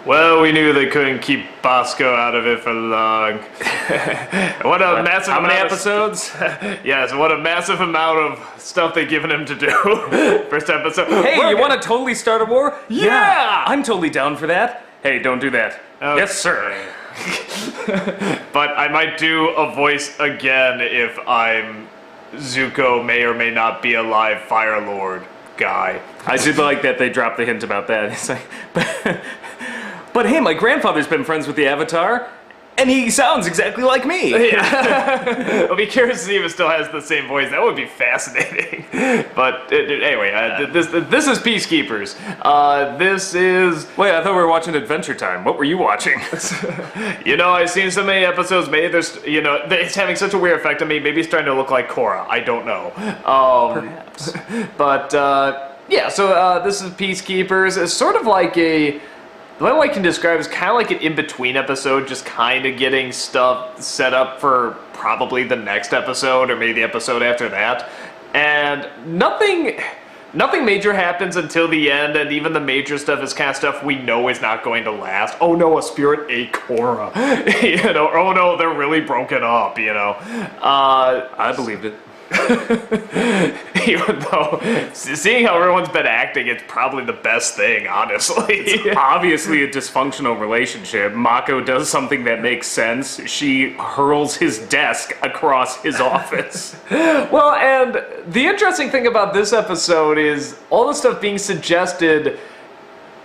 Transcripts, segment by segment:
Well, we knew they couldn't keep Bosco out of it for long. What a massive How many amount episodes? Yes, what a massive amount of stuff they've given him to do. First episode. Hey, you want to totally start a war? Yeah! I'm totally down for that. Hey, don't do that. Okay. Yes, sir. But I might do a voice again if I'm Zuko may or may not be alive Fire Lord guy. I did like that they dropped the hint about that. It's like, but hey, my grandfather's been friends with the Avatar, and he sounds exactly like me. Yeah. I'll be curious to see if it still has the same voice. That would be fascinating. But anyway, this is Peacekeepers. This is... Wait, I thought we were watching Adventure Time. What were you watching? You know, I've seen so many episodes. Maybe there's, you know, it's having such a weird effect on me. Maybe it's starting to look like Korra. I don't know. Perhaps. But, yeah, so this is Peacekeepers. It's sort of like a... The way I can describe it is kind of like an in-between episode, just kind of getting stuff set up for probably the next episode or maybe the episode after that. And nothing major happens until the end, and even the major stuff is kind of stuff we know is not going to last. Oh no, a spirit ate Korra. You know, oh no, they're really broken up, you know. I believed it. Even though, seeing how everyone's been acting, it's probably the best thing, honestly. It's obviously a dysfunctional relationship. Mako does something that makes sense. She hurls his desk across his office. Well, and the interesting thing about this episode is all the stuff being suggested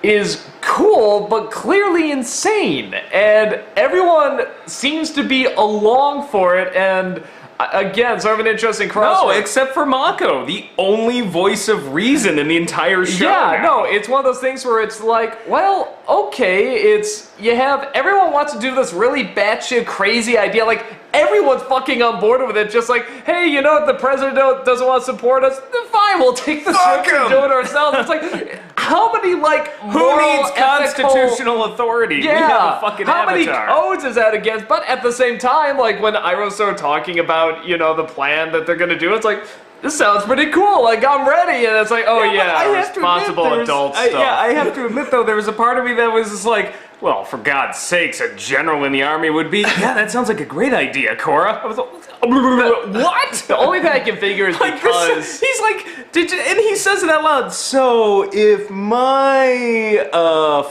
is cool, but clearly insane. And everyone seems to be along for it, and... Again, sort of an interesting crossroad. No, except for Mako, the only voice of reason in the entire show. Yeah, no, it's one of those things where it's like, well, okay, you have, everyone wants to do this really batshit crazy idea, like, everyone's fucking on board with it, just like, hey, you know what, the president doesn't want to support us, then fine, we'll take the script and do it ourselves. It's like, how many, like, who needs constitutional authority? Yeah, we have a fucking how many Avatar. codes is that against? But at the same time, like, when Iroh started talking about, you know, the plan that they're gonna do, it's like, this sounds pretty cool, like, I'm ready, and it's like, oh yeah, responsible adult stuff. Yeah, I have to admit, though, there was a part of me that was just like, well, for God's sakes, a general in the army would be, yeah, that sounds like a great idea, Korra. I was like, what? The only thing I can figure is like because... he's like, and he says it out loud, so if my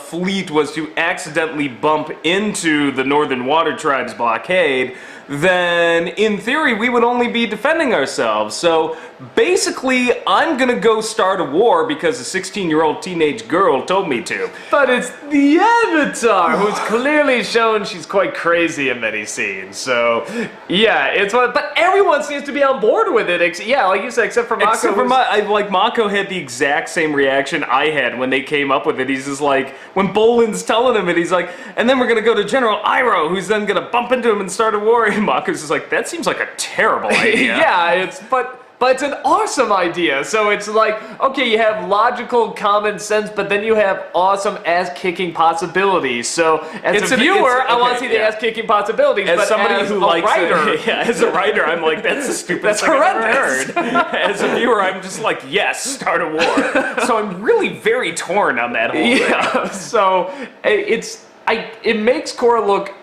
fleet was to accidentally bump into the Northern Water Tribe's blockade, then in theory we would only be defending ourselves. So basically I'm gonna go start a war because a 16-year-old teenage girl told me to. But it's the Avatar who's clearly shown she's quite crazy in many scenes. So yeah, it's what. But everyone seems to be on board with it. Yeah, like you said, except for Mako. Except for like Mako had the exact same reaction I had when they came up with it. He's just like, when Bolin's telling him it, he's like, and then we're gonna go to General Iroh, who's then gonna bump into him and start a war. And Mako's just like, that seems like a terrible idea. Yeah, but it's an awesome idea. So it's like, okay, you have logical common sense, but then you have awesome ass-kicking possibilities. So as a viewer, I want to see the ass-kicking possibilities. As but somebody as who a likes writer, it, yeah, as a writer, I'm like, that's the stupidest thing I've ever heard. As a viewer, I'm just like, yes, start a war. So I'm really very torn on that whole thing. So it makes Korra look.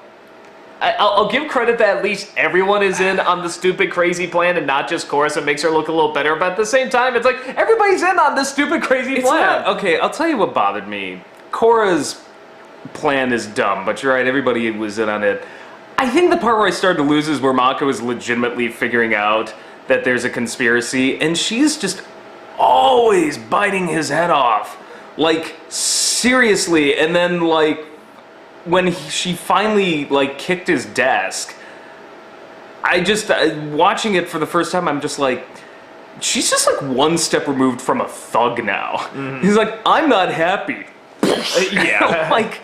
I'll give credit that at least everyone is in on the stupid, crazy plan and not just Korra, so it makes her look a little better. But at the same time, it's like, everybody's in on this stupid, crazy plan. Okay, I'll tell you what bothered me. Korra's plan is dumb, but you're right, everybody was in on it. I think the part where I started to lose is where Mako is legitimately figuring out that there's a conspiracy, and she's just always biting his head off. Like, seriously, and then, like, when she finally, like, kicked his desk, I just, watching it for the first time, I'm just like, she's just, like, one step removed from a thug now. Mm-hmm. He's like, I'm not happy. Yeah. Like,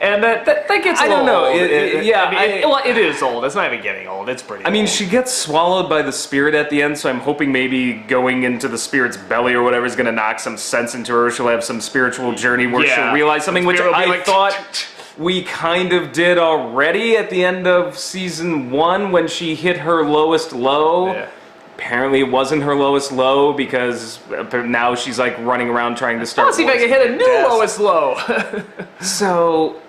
and that gets I don't know. It is old. It's not even getting old. It's pretty old. I mean, she gets swallowed by the spirit at the end, so I'm hoping maybe going into the spirit's belly or whatever is going to knock some sense into her. She'll have some spiritual journey where she'll realize something, which I thought we kind of did already at the end of season 1 when she hit her lowest low. Yeah. apparently it wasn't her lowest low because now she's like running around trying to start. I'll see if I can hit a new lowest low. So,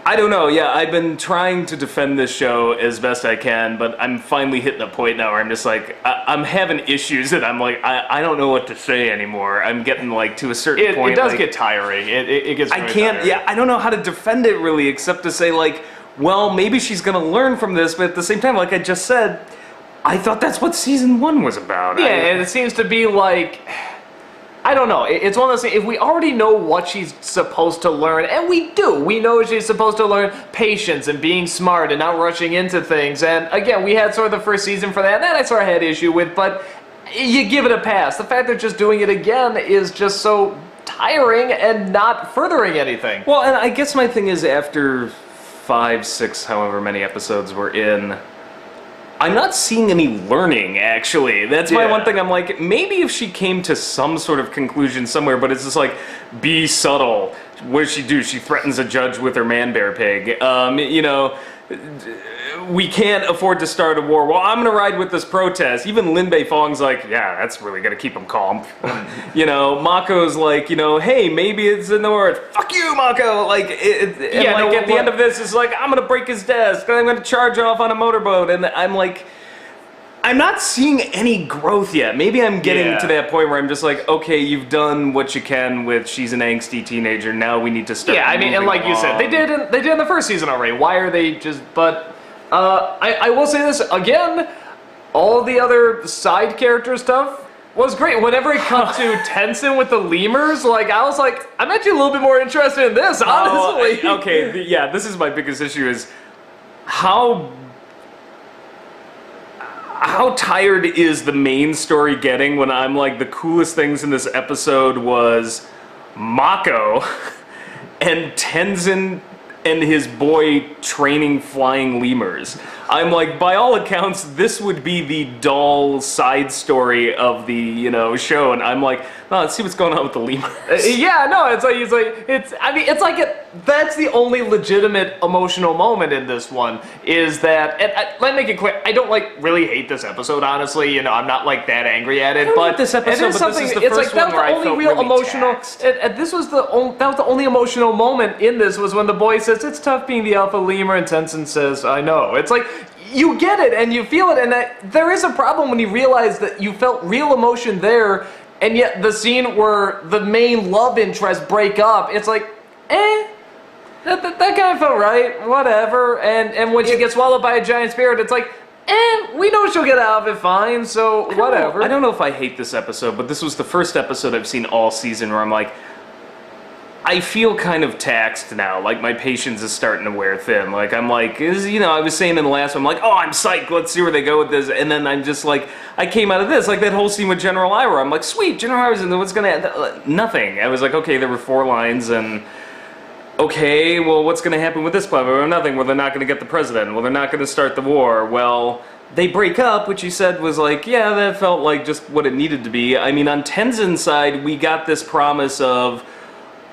I don't know. Yeah, I've been trying to defend this show as best I can, but I'm finally hitting a point now where I'm just like, I'm having issues that I'm like, I don't know what to say anymore. I'm getting like to a certain point. It does like, get tiring. It gets. I can't. Tiring. Yeah, I don't know how to defend it really, except to say like, well, maybe she's gonna learn from this, but at the same time, like I just said, I thought that's what season 1 was about. Yeah, and it seems to be like, I don't know. It's one of those things, if we already know what she's supposed to learn, and we do, we know she's supposed to learn patience and being smart and not rushing into things, and again, we had sort of the first season for that, and that I sort of had issue with, but you give it a pass. The fact that just doing it again is just so tiring and not furthering anything. Well, and I guess my thing is after 5, 6, however many episodes we're in, I'm not seeing any learning, actually. That's my one thing. I'm like, maybe if she came to some sort of conclusion somewhere, but it's just like, be subtle. What does she do? She threatens a judge with her man-bear pig. You know, we can't afford to start a war. Well, I'm going to ride with this protest. Even Lin Bei Fong's like, yeah, that's really going to keep him calm. You know, Mako's like, you know, hey, maybe it's in the north. Fuck you, Mako! Like, at the end of this, it's like, I'm going to break his desk, and I'm going to charge off on a motorboat, and I'm like, I'm not seeing any growth yet. Maybe I'm getting to that point where I'm just like, okay, you've done what you can with she's an angsty teenager. Now we need to start. Yeah, I mean, and like you said, they did in the first season already. Why are they just? But I will say this again: all the other side character stuff was great. Whenever it cut to Tenzin with the lemurs, like I was like, I'm actually a little bit more interested in this, honestly. Okay, yeah, this is my biggest issue: is how tired is the main story getting when I'm like, the coolest things in this episode was Mako and Tenzin and his boy training flying lemurs. I'm like, by all accounts, this would be the dull side story of the, you know, show, and I'm like, no, let's see what's going on with the lemurs. Yeah, no, that's the only legitimate emotional moment in this one, is that, and let me make it clear, I don't, like, really hate this episode, honestly, you know, I'm not, like, that angry at it, but this episode, it is something, this is the first one where I felt really emotional, taxed. that was the only emotional moment in this, was when the boy says, it's tough being the alpha lemur, and Tenzin says, I know. It's like, you get it, and you feel it, and there is a problem when you realize that you felt real emotion there, and yet the scene where the main love interests break up, it's like, that kind of felt right, whatever, and when she gets swallowed by a giant spirit, it's like, we know she'll get out of it fine, so whatever. I don't know if I hate this episode, but this was the first episode I've seen all season where I'm like, I feel kind of taxed now. Like, my patience is starting to wear thin. Like, I'm like, you know, I was saying in the last one, I'm like, oh, I'm psyched, let's see where they go with this. And then I'm just like, I came out of this, like that whole scene with General Iroh. I'm like, sweet, General Iroh's in there, what's gonna happen? Nothing. I was like, okay, there were 4 lines, and okay, well, what's gonna happen with this plot? Well, nothing. Well, they're not gonna get the president. Well, they're not gonna start the war. Well, they break up, which you said was like, yeah, that felt like just what it needed to be. I mean, on Tenzin's side, we got this promise of,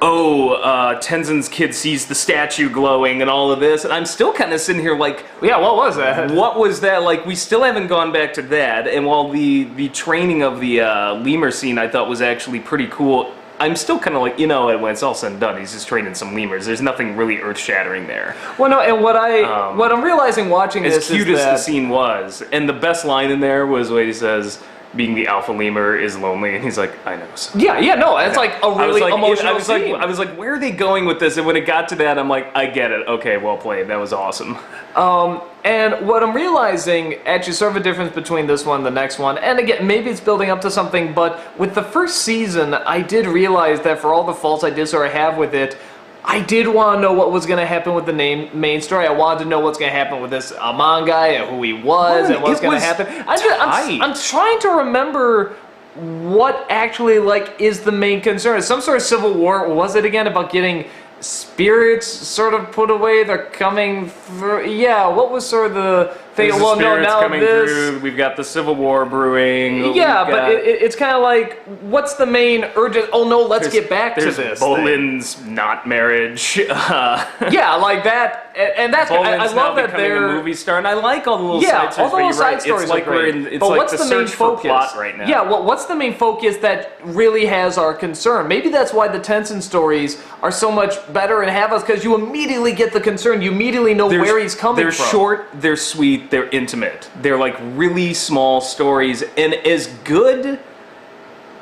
Tenzin's kid sees the statue glowing and all of this, and I'm still kind of sitting here like, yeah, what was that? What was that? Like, we still haven't gone back to that, and while the training of the lemur scene I thought was actually pretty cool, I'm still kind of like, you know, when it's all said and done, he's just training some lemurs. There's nothing really earth-shattering there. Well, no, and what I'm realizing watching this is as cute as the scene was, and the best line in there was when he says, being the alpha lemur is lonely, and he's like, I know. So. Yeah, no, it's like a really emotional scene. I was like, where are they going with this? And when it got to that, I'm like, I get it. Okay, well played. That was awesome. And what I'm realizing, actually sort of a difference between this one and the next one, and again, maybe it's building up to something, but with the first season, I did realize that for all the faults I did sort of have with it, I did want to know what was going to happen with the main story. I wanted to know what's going to happen with this Amon guy and who he was and what's going to happen. I'm trying to remember what actually is the main concern. Some sort of civil war. What was it again about getting spirits sort of put away? They're coming through. Yeah, what was sort of think, There's well, the no, spirits now coming this. through. We've got the Civil War brewing. Yeah, We've but got- it's kind of like, what's the main urgent? Oh no, let's get back to there's this. thing. Bolin's not marriage. Yeah, like that, and that's. I Bolin's love now that becoming they're a movie star, and I like all the little Yeah, side all stories. the But little you're right. side stories It's like are we're great. in. It's But like what's the the main search for focus? plot right now. Yeah, well, what's the main focus that really has our concern? Maybe that's why the Tenson stories are so much better and have us, because you immediately get the concern. You immediately know where he's coming They're from. short, they're sweet, they're intimate. They're like really small stories, and as good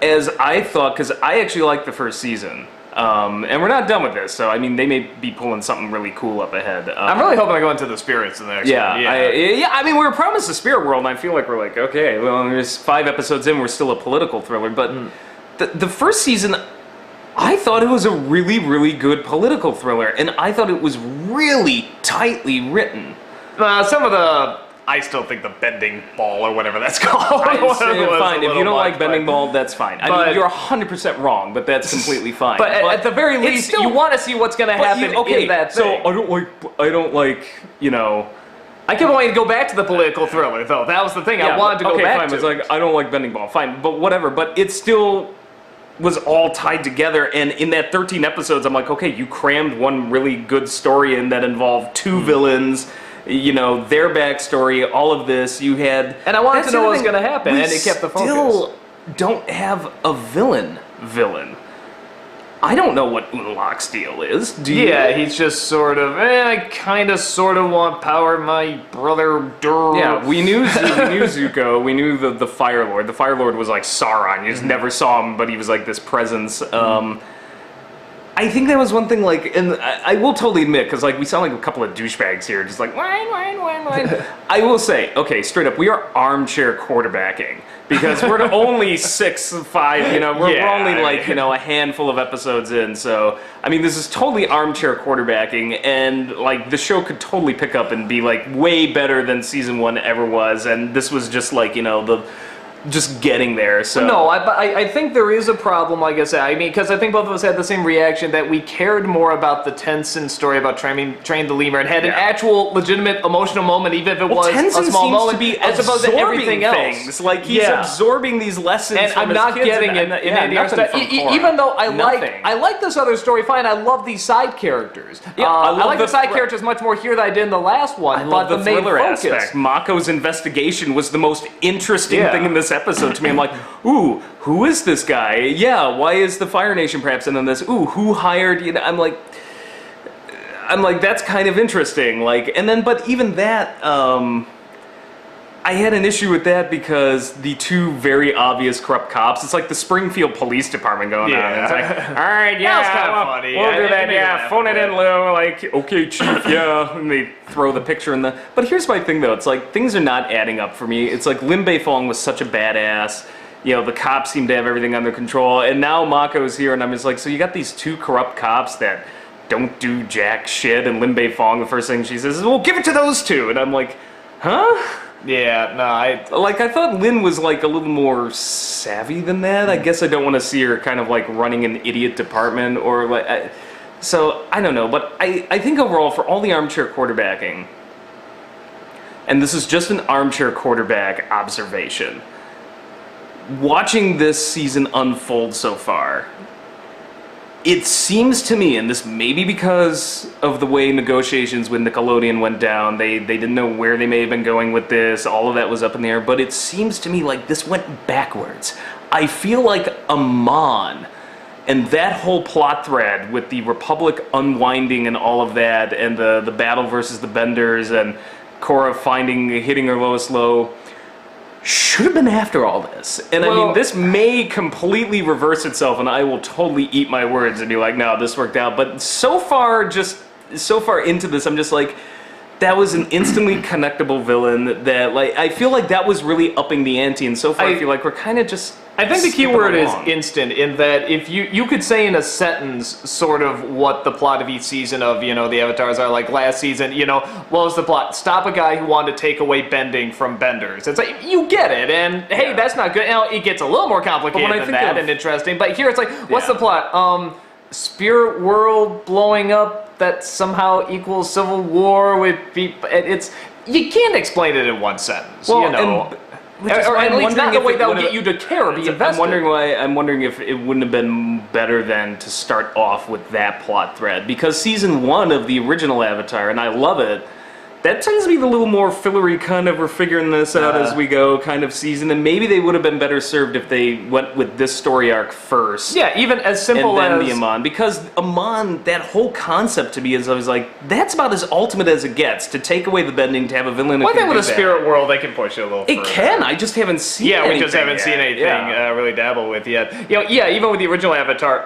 as I thought, because I actually liked the first season. And we're not done with this, so I mean, they may be pulling something really cool up ahead. I'm really hoping I go into the spirits in the next Yeah, one. I mean, we were promised the spirit world, and I feel like we're like, okay, well, there's 5 episodes in, we're still a political thriller, but the first season, I thought it was a really, really good political thriller, and I thought it was really tightly written. Some of the. I still think the bending ball or whatever that's called. Fine, if you don't like bending ball, that's fine. I mean, you're 100% wrong, but that's completely fine. But at the very least, you want to see what's going to happen in that thing. So I don't like, you know. I kept wanting to go back to the political thriller, though. That was the thing I wanted to go back fine. to. It's like, I don't like bending ball, fine, but whatever. But it still was all tied together, and in that 13 episodes, I'm like, okay, you crammed one really good story in that involved 2 villains. You know, their backstory, all of this, you had... And I wanted to know what was going to happen, and it kept the focus. We still don't have a villain. I don't know what Unlock's deal is. Do you? Yeah, he's just sort of, I kind of sort of want power, my brother. Yeah, we knew Zuko, we knew the Fire Lord. The Fire Lord was like Sauron, you just never saw him, but he was like this presence. I think that was one thing, like, and I will totally admit, because, like, we sound like a couple of douchebags here, just like, whine. I will say, okay, straight up, we are armchair quarterbacking, because we're only 6'5", you know, we're only, like, you know, a handful of episodes in, so, I mean, this is totally armchair quarterbacking, and, like, the show could totally pick up and be, like, way better than Season 1 ever was, and this was just, like, you know, just getting there, so... No, I think there is a problem, like I said. I mean, because I think both of us had the same reaction, that we cared more about the Tenson story about train the lemur and had an actual, legitimate, emotional moment, even if it was Tenson a small seems moment, to be as opposed to everything else. Things. Like, he's absorbing these lessons and from I'm his not kids getting it in any other stuff. Even though I like this other story fine, I love these side characters. Yeah, I like the side characters much more here than I did in the last one. I love the main thriller focus. aspect. Mako's investigation was the most interesting thing in this episode to me. I'm like, ooh, who is this guy? Yeah, why is the Fire Nation perhaps in on this? Ooh, who hired, you know, I'm like, that's kind of interesting. Like, and then, but even that, I had an issue with that because the 2 very obvious corrupt cops, it's like the Springfield Police Department going on. It's like, all right, yeah, That was kind of funny. We'll do that, It made me yeah, laugh phone a it in, bit. Lou, like, okay, chief, yeah, and they throw the picture in the, but here's my thing though, it's like, things are not adding up for me. It's like, Lin Beifong was such a badass, you know, the cops seem to have everything under control, and now Mako's here, and I'm just like, so you got these 2 corrupt cops that don't do jack shit, and Lin Beifong, the first thing she says is, well, give it to those 2, and I'm like, huh? Yeah, no, I thought Lin was like a little more savvy than that. I guess I don't want to see her kind of like running an idiot department or like. So I don't know, but I think overall for all the armchair quarterbacking, and this is just an armchair quarterback observation, watching this season unfold so far, it seems to me, and this may be because of the way negotiations with Nickelodeon went down, they didn't know where they may have been going with this, all of that was up in the air, but it seems to me like this went backwards. I feel like Amon and that whole plot thread with the Republic unwinding and all of that, and the battle versus the Benders, and Korra hitting her lowest low, should have been after all this. And I mean, this may completely reverse itself, and I will totally eat my words and be like, no, this worked out. But so far into this, I'm just like, that was an instantly connectable villain that, like, I feel like that was really upping the ante, and so far I feel like we're kind of just I think the key word is instant, in that if you could say in a sentence sort of what the plot of each season of, you know, the Avatars are. Like last season, you know, what was the plot? Stop a guy who wanted to take away bending from benders. It's like, you get it, and hey, that's not good. Now, it gets a little more complicated than that and interesting, but here it's like, what's the plot? Spirit world blowing up that somehow equals civil war with people. It's you can't explain it in one sentence, Well, you know. Or at least not the way that would get you to care or be invested. I'm wondering if it wouldn't have been better then to start off with that plot thread, because season 1 of the original Avatar, and I love it, that tends to be the little more fillery kind of we're figuring this out as we go kind of season, and maybe they would have been better served if they went with this story arc first. Yeah, even as simple and then as the Amon, because Amon, that whole concept to me is, I was like, that's about as ultimate as it gets, to take away the bending, to have a villain who One can thing do with the that. spirit world, they can push it a little further. It can, I just haven't seen anything. Yeah, we just haven't seen anything really dabble with yet. You know, yeah, even with the original Avatar,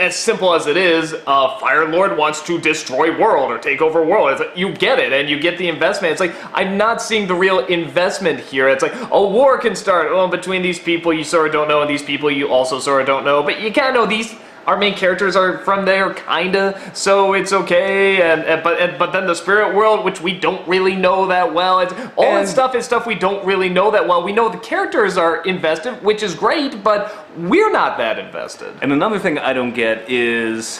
as simple as it is, Fire Lord wants to destroy world or take over world. It's like, you get it, and you get the investment. It's like, I'm not seeing the real investment here. It's like, a war can start between these people you sort of don't know and these people you also sort of don't know, but you kind of know these. Our main characters are from there, kinda, so it's okay. But then the spirit world, which we don't really know that well, that stuff is stuff we don't really know that well. We know the characters are invested, which is great, but we're not that invested. And another thing I don't get is,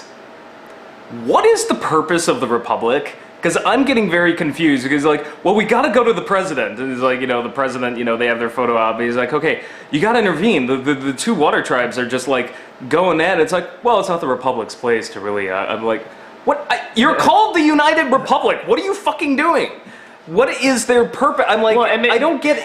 what is the purpose of the Republic? Because I'm getting very confused, because like, well, we gotta go to the president. And it's like, the president, they have their photo op, and he's like, okay, you gotta intervene. The two water tribes are just like going at it. It's like, well, it's not the Republic's place to really, I'm like, what? You're called the United Republic. What are you fucking doing? What is their purpose? I'm like, I don't get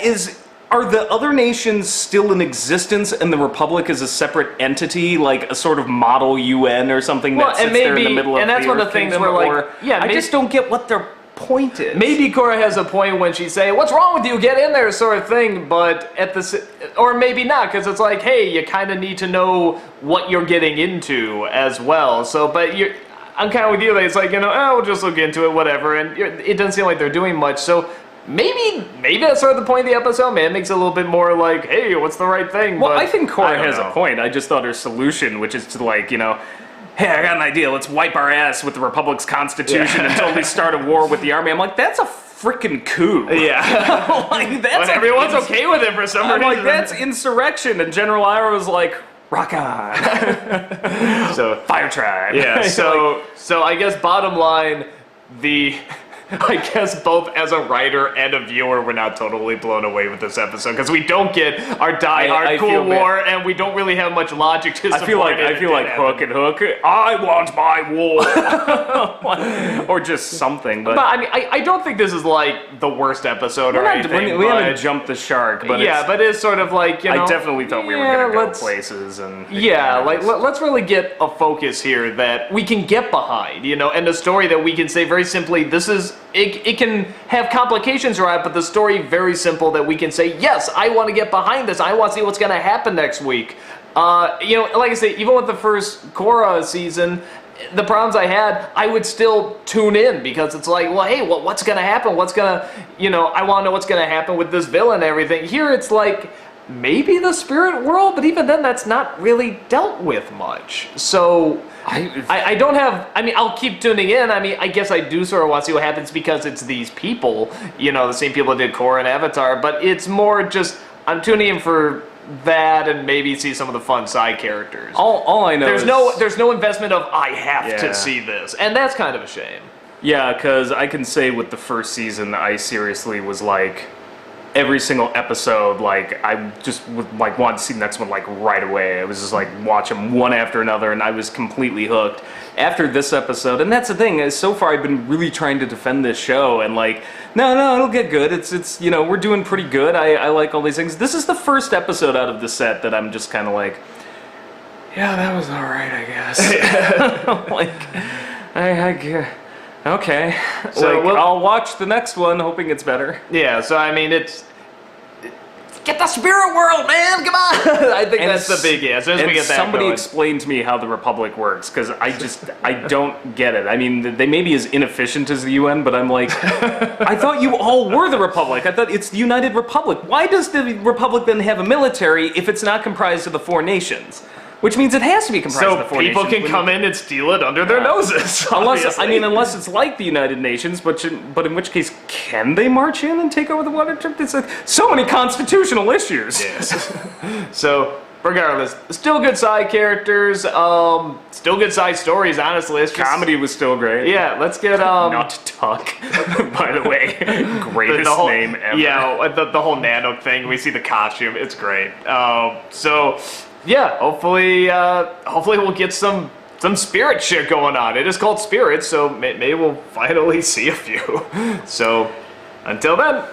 are the other nations still in existence and the Republic is a separate entity, like a sort of model UN or something that sits there in the middle of and that's one of the things where, like, I just don't get what their point is. Maybe Korra has a point when she's saying, what's wrong with you, get in there, sort of thing, but or maybe not, because it's like, hey, you kind of need to know what you're getting into as well, so, but I'm kind of with you, that it's like, we'll just look into it, whatever, and it doesn't seem like they're doing much, so maybe that's sort of the point of the episode, man. It makes it a little bit more like, hey, what's the right thing? Well, but I think Korra has a point. I just thought her solution, which is to like, hey, I got an idea. Let's wipe our ass with the Republic's constitution and totally start a war with the army. I'm like, that's a freaking coup. Yeah. Like, that's everyone's okay with it for some reason. I'm like, that's insurrection. And General Ira was like, rock on. So Fire tribe. Yeah. So I guess bottom line, I guess both as a writer and a viewer, we're not totally blown away with this episode, because we don't get our die-hard cool war, and we don't really have much logic to support I feel like Hook and Hook. I want my war, or just something. But I mean, I don't think this is like the worst episode or anything. We haven't jumped the shark, but but it's sort of like, I definitely thought we were going to go places, and let's really get a focus here that we can get behind, and a story that we can say very simply, this is. It can have complications around it, but the story very simple that we can say, yes, I want to get behind this. I want to see what's going to happen next week. Like I say, even with the first Korra season, the problems I had, I would still tune in, because it's like, well, hey, what's going to happen? What's going to, I want to know what's going to happen with this villain and everything. Here it's like, maybe the spirit world, but even then that's not really dealt with much. So I don't have, I'll keep tuning in. I guess I do sort of want to see what happens, because it's these people, the same people that did Korra and Avatar, but it's more just, I'm tuning in for that and maybe see some of the fun side characters. All I know there's no investment of, I have to see this, and that's kind of a shame. Yeah, because I can say with the first season, I seriously was like, every single episode, like, I just would, like, want to see the next one, like, right away. I was just, like, watch them one after another, and I was completely hooked. After this episode, and that's the thing, is so far I've been really trying to defend this show, and, like, no, it'll get good. It's we're doing pretty good. I like all these things. This is the first episode out of the set that I'm just kind of like, yeah, that was alright, I guess. Like, okay, so I'll watch the next one, hoping it's better. Yeah, so it's get the spirit world, man! Come on! I think that's the big as soon as we get that somebody going. explain to me how the Republic works, because I don't get it. They may be as inefficient as the UN, but I'm like, I thought you all were the Republic. I thought it's the United Republic. Why does the Republic then have a military if it's not comprised of the 4 nations? Which means it has to be comprised of the 4 nations. So people can come in and steal it under their noses. Unless it's like the United Nations, but in which case, can they march in and take over the water trip? It's like so many constitutional issues. Yes. So regardless, still good side characters. Still good side stories. Honestly, it's just, Comedy was still great. Yeah, let's get Not to talk, by the way. Greatest whole, name ever. Yeah, the whole Nano thing. We see the costume. It's great. So yeah, hopefully we'll get some spirit shit going on. It is called Spirits, so maybe we'll finally see a few. So until then.